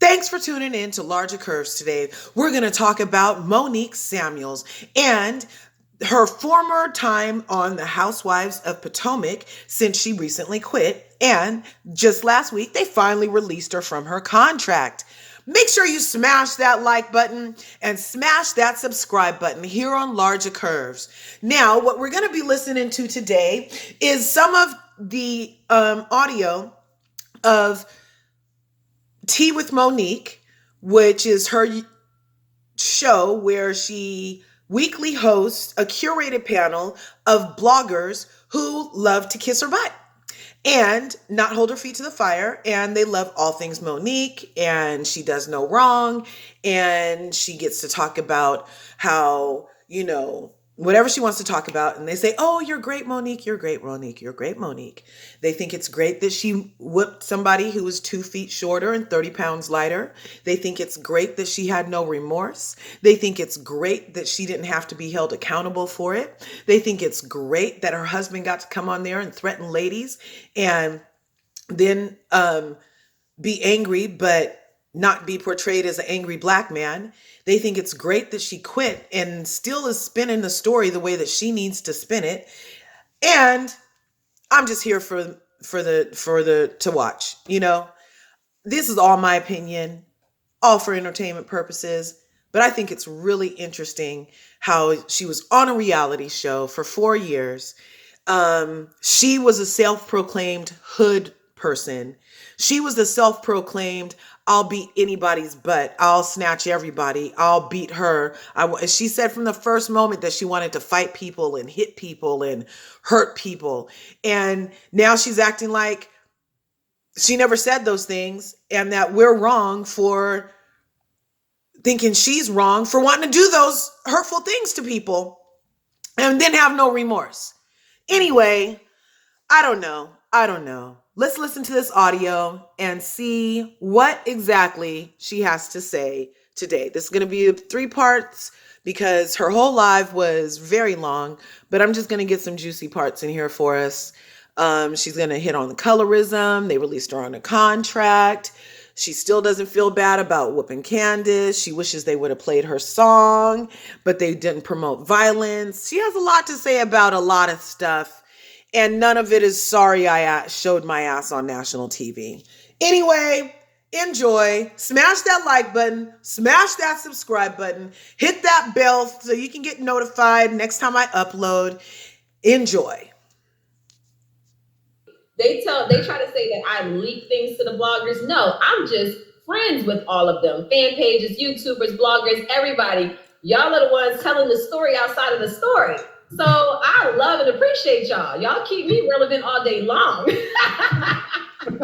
Thanks for tuning in to LRGA Curves today. We're going to talk about Monique Samuels and her former time on the Housewives of Potomac since she recently quit. And just last week, they finally released her from her contract. Make sure you smash that like button and smash that subscribe button here on LRGA Curves. Now, what we're going to be listening to today is some of the audio of Tea with Monique, which is her show where she weekly hosts a curated panel of bloggers who love to kiss her butt and not hold her feet to the fire. And they love all things Monique, and she does no wrong. And she gets to talk about how, whatever she wants to talk about. And they say, oh, you're great, Monique. You're great, Monique. You're great, Monique. They think it's great that she whipped somebody who was 2 feet shorter and 30 pounds lighter. They think it's great that she had no remorse. They think it's great that she didn't have to be held accountable for it. They think it's great that her husband got to come on there and threaten ladies and then be angry, but not be portrayed as an angry black man. They think it's great that she quit and still is spinning the story the way that she needs to spin it. And I'm just here to watch. This is all my opinion, all for entertainment purposes. But I think it's really interesting how she was on a reality show for 4 years. She was a self-proclaimed hood person. She was the self-proclaimed, I'll beat anybody's butt. I'll snatch everybody. I'll beat her. She said from the first moment that she wanted to fight people and hit people and hurt people. And now she's acting like she never said those things and that we're wrong for thinking she's wrong for wanting to do those hurtful things to people and then have no remorse. Anyway, I don't know. Let's listen to this audio and see what exactly she has to say today. This is going to be 3 parts because her whole live was very long, but I'm just going to get some juicy parts in here for us. She's going to hit on the colorism. They released her on a contract. She still doesn't feel bad about whooping Candice. She wishes they would have played her song, but they didn't promote violence. She has a lot to say about a lot of stuff. And none of it is sorry I showed my ass on national TV. Anyway, enjoy. Smash that like button. Smash that subscribe button. Hit that bell so you can get notified next time I upload. Enjoy. They try to say that I leak things to the bloggers. No, I'm just friends with all of them. Fan pages, YouTubers, bloggers, everybody. Y'all are the ones telling the story outside of the story. So I love and appreciate y'all. Y'all keep me relevant all day long. So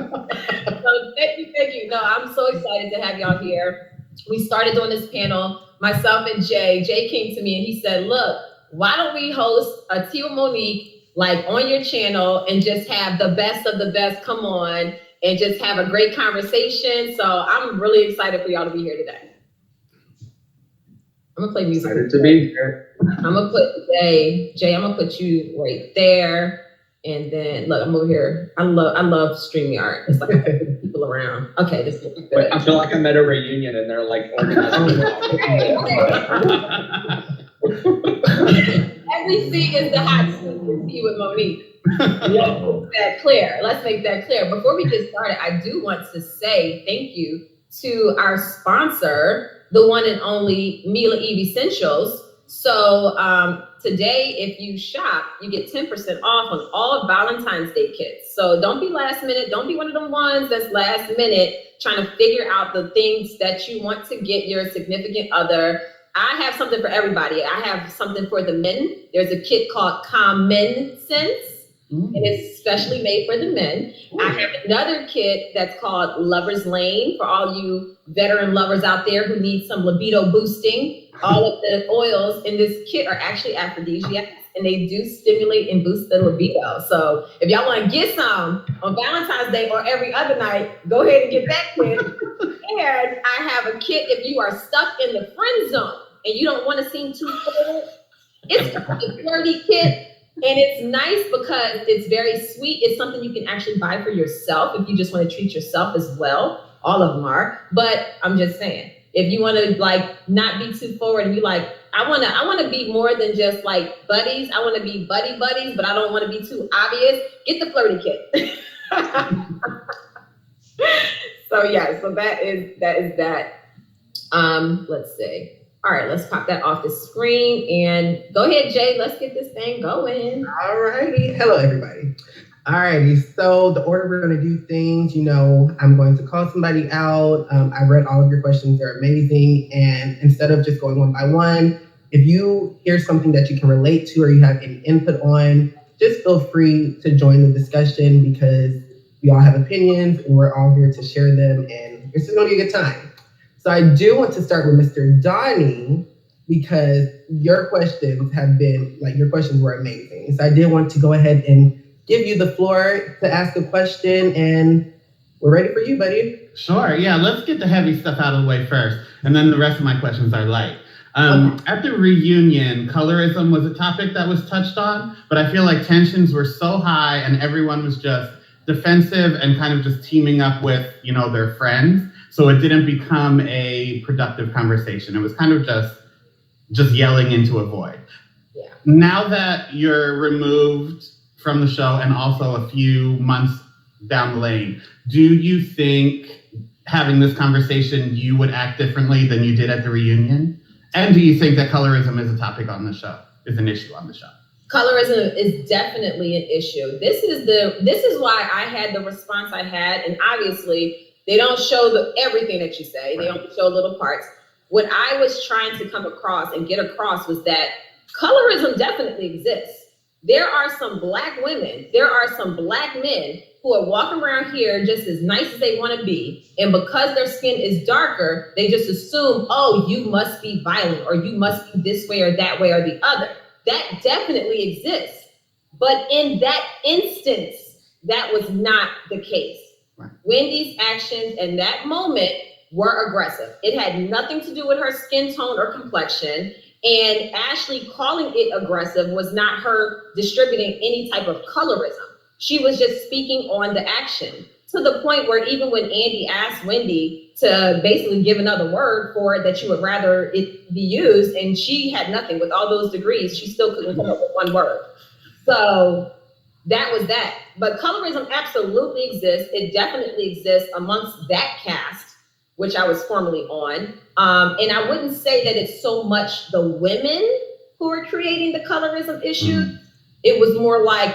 thank you. No, I'm so excited to have y'all here. We started doing this panel, myself and Jay. Jay came to me and he said, look, why don't we host a Tea with Monique like on your channel and just have the best of the best come on and just have a great conversation. So I'm really excited for y'all to be here today. I'm gonna play music. Excited to be here. I'm gonna put Jay, I'm gonna put you right there. And then look, I'm over here. I love StreamYard. It's like people around. Okay, this will be good. I feel like I'm at a reunion and they're like organizing. Everything is the hot seat with Tea with Monique. Let's make that clear. Before we get started, I do want to say thank you to our sponsor, the one and only Mila Eve Essentials. So today, if you shop, you get 10% off on all Valentine's Day kits. So don't be last minute. Don't be one of them ones that's last minute trying to figure out the things that you want to get your significant other. I have something for everybody. I have something for the men. There's a kit called Common Sense. And it's specially made for the men. I have another kit that's called Lover's Lane for all you veteran lovers out there who need some libido boosting. All of the oils in this kit are actually aphrodisiacs, and they do stimulate and boost the libido. So if y'all want to get some on Valentine's Day or every other night, go ahead and get that kit. And I have a kit if you are stuck in the friend zone and you don't want to seem too cold. It's a flirty kit. And it's nice because it's very sweet. It's something you can actually buy for yourself if you just want to treat yourself as well. all of them are, but I'm just saying, if you want to like not be too forward and be like, I want to be more than just like buddies. I want to be buddies, but I don't want to be too obvious. Get the flirty kit. So yeah, so that is that. Let's see. All right, let's pop that off the screen and go ahead, Jay. Let's get this thing going. All righty. Hello, everybody. All righty. So the order we're going to do things, I'm going to call somebody out. I read all of your questions. They're amazing. And instead of just going one by one, if you hear something that you can relate to or you have any input on, just feel free to join the discussion because we all have opinions and we're all here to share them. And it's just going to be a good time. So I do want to start with Mr. Donnie because your questions were amazing. So I did want to go ahead and give you the floor to ask a question, and we're ready for you, buddy. Sure, yeah, let's get the heavy stuff out of the way first, and then the rest of my questions are light. At the reunion, colorism was a topic that was touched on, but I feel like tensions were so high and everyone was just defensive and kind of just teaming up with, their friends. So it didn't become a productive conversation. It was kind of just yelling into a void. Yeah. Now that you're removed from the show and also a few months down the lane, do you think having this conversation, you would act differently than you did at the reunion? And do you think that colorism is a topic on the show, is an issue on the show? Colorism is definitely an issue. This is why I had the response I had, and obviously they don't show everything that you say. They only show little parts. What I was trying to come across and get across was that colorism definitely exists. There are some Black women, there are some Black men who are walking around here just as nice as they want to be. And because their skin is darker, they just assume, oh, you must be violent or you must be this way or that way or the other. That definitely exists. But in that instance, that was not the case. Right. Wendy's actions in that moment were aggressive. It had nothing to do with her skin tone or complexion. And Ashley calling it aggressive was not her distributing any type of colorism. She was just speaking on the action, to the point where even when Andy asked Wendy to basically give another word for it that you would rather it be used, and she had nothing with all those degrees, she still couldn't come up with one word. So that was that. But colorism absolutely exists. It definitely exists amongst that cast, which I was formerly on. And I wouldn't say that it's so much the women who are creating the colorism issue. It was more like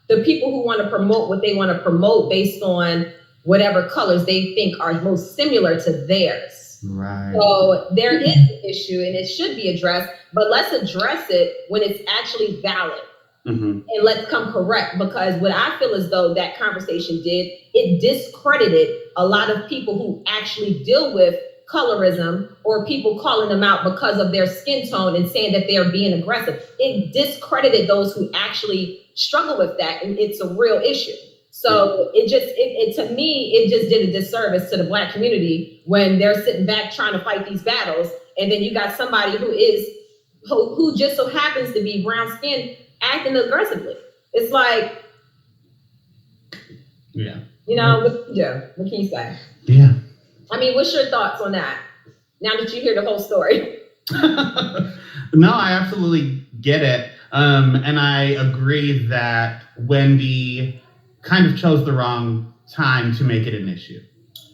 the people who want to promote what they want to promote based on whatever colors they think are most similar to theirs. Right. So there is an issue and it should be addressed, but let's address it when it's actually valid. Mm-hmm. And let's come correct, because what I feel as though that conversation did, it discredited a lot of people who actually deal with colorism or people calling them out because of their skin tone and saying that they're being aggressive. It discredited those who actually struggle with that, and it's a real issue. So it to me, it just did a disservice to the Black community when they're sitting back trying to fight these battles, and then you got somebody who just so happens to be brown skinned acting aggressively. It's like, yeah, what can you say? Yeah. I mean, what's your thoughts on that? Now that you hear the whole story. No, I absolutely get it. And I agree that Wendy kind of chose the wrong time to make it an issue.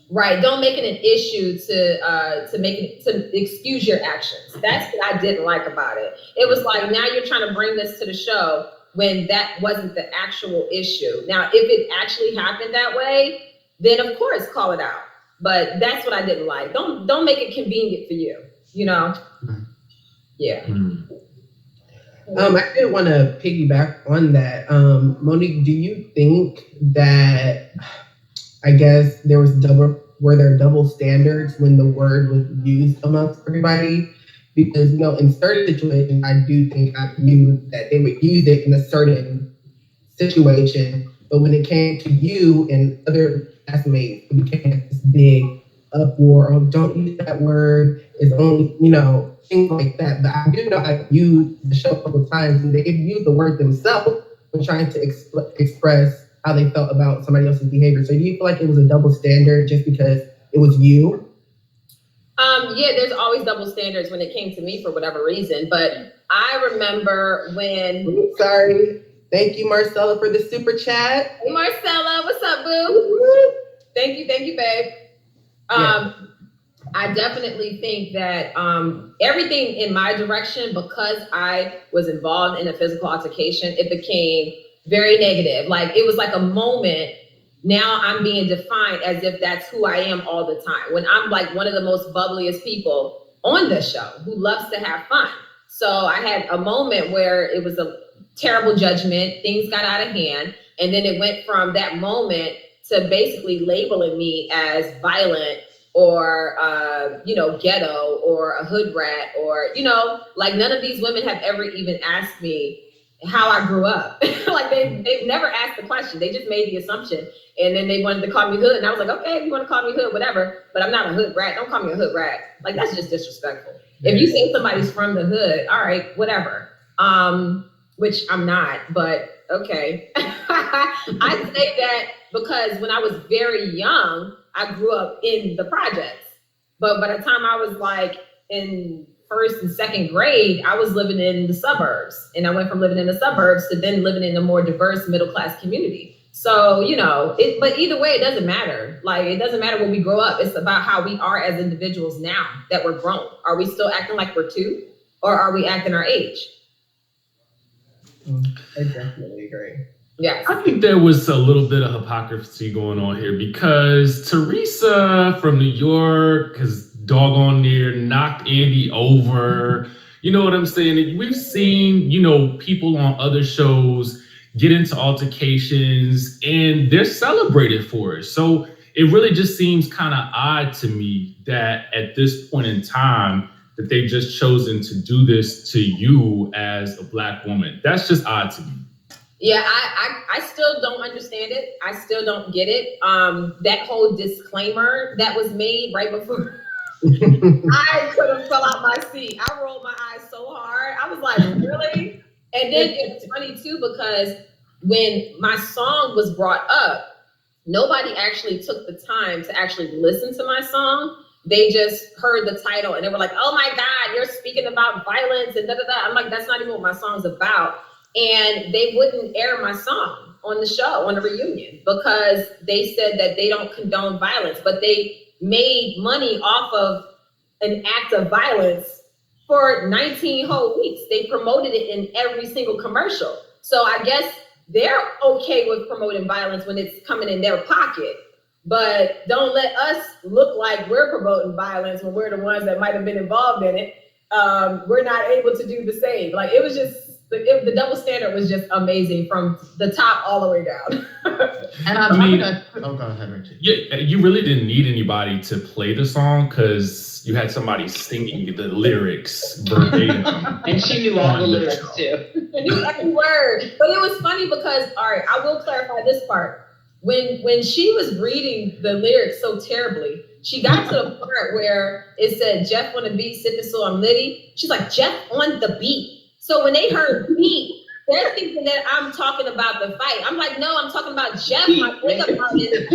Right. Don't make it an issue to excuse your actions. That's what I didn't like about it. It was like, now you're trying to bring this to the show when that wasn't the actual issue. Now, if it actually happened that way, then of course call it out. But that's what I didn't like. Don't make it convenient for you, Yeah. I did want to piggyback on that. Monique, do you think that, I guess, were there double standards when the word was used amongst everybody? Because, in certain situations, I do think I knew that they would use it in a certain situation. But when it came to you and other classmates, it became this big uproar. Oh, don't use that word. It's only, things like that. But I do know I've used the show a couple of times, and they've used the word themselves when trying to express how they felt about somebody else's behavior. So do you feel like it was a double standard just because it was you? Yeah, there's always double standards when it came to me for whatever reason. But I remember when. Sorry. Thank you, Marcella, for the super chat. Hey, Marcella, what's up, boo? Thank you, babe. I definitely think that everything in my direction, because I was involved in a physical altercation, it became very negative. Like, it was like a moment. Now I'm being defined as if that's who I am all the time, when I'm like one of the most bubbliest people on the show who loves to have fun. So I had a moment where it was a terrible judgment, things got out of hand, and then it went from that moment to basically labeling me as violent or ghetto or a hood rat, or like none of these women have ever even asked me how I grew up. Like they've never asked the question. They just made the assumption, and then they wanted to call me hood, and I was like, okay, if you want to call me hood, whatever, but I'm not a hood rat. Don't call me a hood rat. Like, that's just disrespectful. If you say somebody's from the hood, all right, whatever. Which I'm not, but okay. I say that because when I was very young, I grew up in the projects. But by the time I was like in first and second grade, I was living in the suburbs. And I went from living in the suburbs to then living in a more diverse middle-class community. So, but either way, it doesn't matter. Like, it doesn't matter when we grow up. It's about how we are as individuals now that we're grown. Are we still acting like we're two, or are we acting our age? I definitely agree. Yeah. I think there was a little bit of hypocrisy going on here, because Teresa from New York has doggone near knocked Andy over. You know what I'm saying? We've seen, people on other shows get into altercations and they're celebrated for it. So it really just seems kind of odd to me that at this point in time that they've just chosen to do this to you as a Black woman. That's just odd to me. Yeah, I still don't understand it. I still don't get it. That whole disclaimer that was made right before I could have fell out my seat. I rolled my eyes so hard. I was like, really? And then it was funny too, because when my song was brought up, nobody actually took the time to actually listen to my song. They just heard the title and they were like, oh my God, you're speaking about violence and da-da-da. I'm like, that's not even what my song's about. And they wouldn't air my song on the show, on the reunion, because they said that they don't condone violence, but they made money off of an act of violence for 19 whole weeks. They promoted it in every single commercial. So I guess they're okay with promoting violence when it's coming in their pocket, but don't let us look like we're promoting violence when we're the ones that might have been involved in it. We're not able to do the same. Like, it was just, the double standard was just amazing from the top all the way down. And on top of that, go ahead, Richard. Yeah, you really didn't need anybody to play the song because you had somebody singing the lyrics verbatim. And she knew all the lyrics too. I knew every word. But it was funny because, all right, I will clarify this part. When she was reading the lyrics so terribly, she got to the part where it said, Jeff on the beat, sipping so I'm litty. She's like, Jeff on the beat. So when they heard beat, they're thinking that I'm talking about the fight. I'm like, no, I'm talking about Jeff, my makeup artist.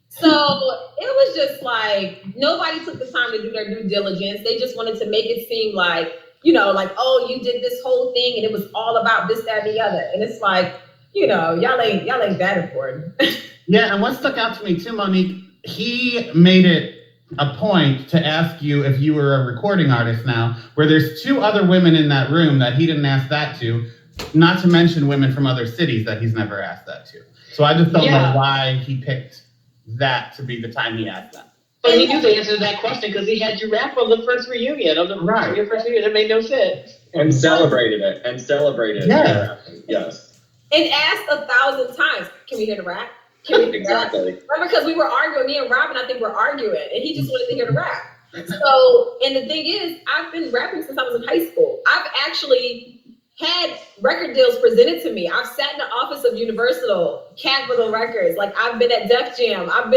So it was just like, nobody took the time to do their due diligence. They just wanted to make it seem like, like, oh, you did this whole thing and it was all about this, that, and the other. And it's like, y'all ain't that important. Yeah, and what stuck out to me too, Monique, he made it a point to ask you if you were a recording artist now, where there's two other women in that room that he didn't ask that to, not to mention women from other cities that he's never asked that to. So I just don't know why he picked that to be the time he asked that. But he knew the answer to that question because he had you rap on the first reunion. Your first reunion, it made no sense. And celebrated it. Yeah. Yes. And asked 1,000 times, can we hear the rap? Exactly. Remember, because we were arguing, me and Robyn, I think we're arguing, and he just wanted to hear the rap. So, and the thing is, I've been rapping since I was in high school. I've actually had record deals presented to me. I've sat in the office of Universal, Capitol Records. Like, I've been at Def Jam. I've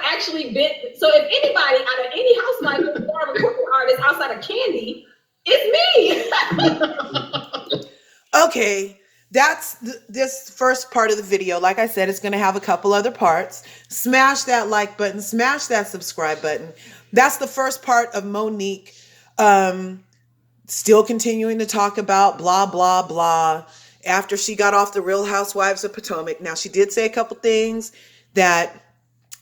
actually been, so if anybody out of any housewife is a recording artist outside of Candy, it's me. Okay. that's this first part of the video. Like I said, it's going to have a couple other parts. Smash that like button, smash that subscribe button. That's the first part of Monique still continuing to talk about blah, blah, blah after she got off the Real Housewives of Potomac. Now, she did say a couple things that,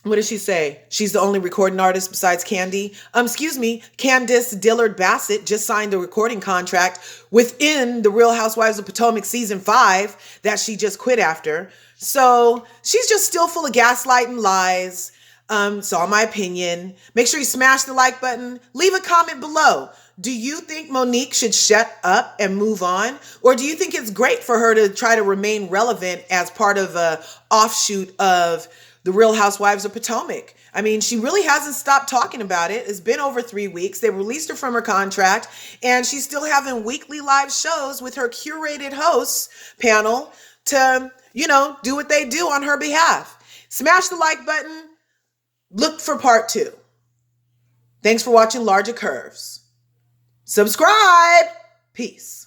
what did she say? She's the only recording artist besides Candice Dillard Bassett just signed a recording contract within the Real Housewives of Potomac season 5 that she just quit after. So she's just still full of gaslight and lies. So in my opinion, make sure you smash the like button. Leave a comment below. Do you think Monique should shut up and move on? Or do you think it's great for her to try to remain relevant as part of a offshoot of the Real Housewives of Potomac? I mean, she really hasn't stopped talking about it. It's been over 3 weeks. They released her from her contract, and she's still having weekly live shows with her curated hosts panel to, do what they do on her behalf. Smash the like button. Look for part 2. Thanks for watching LRGA Curves. Subscribe. Peace.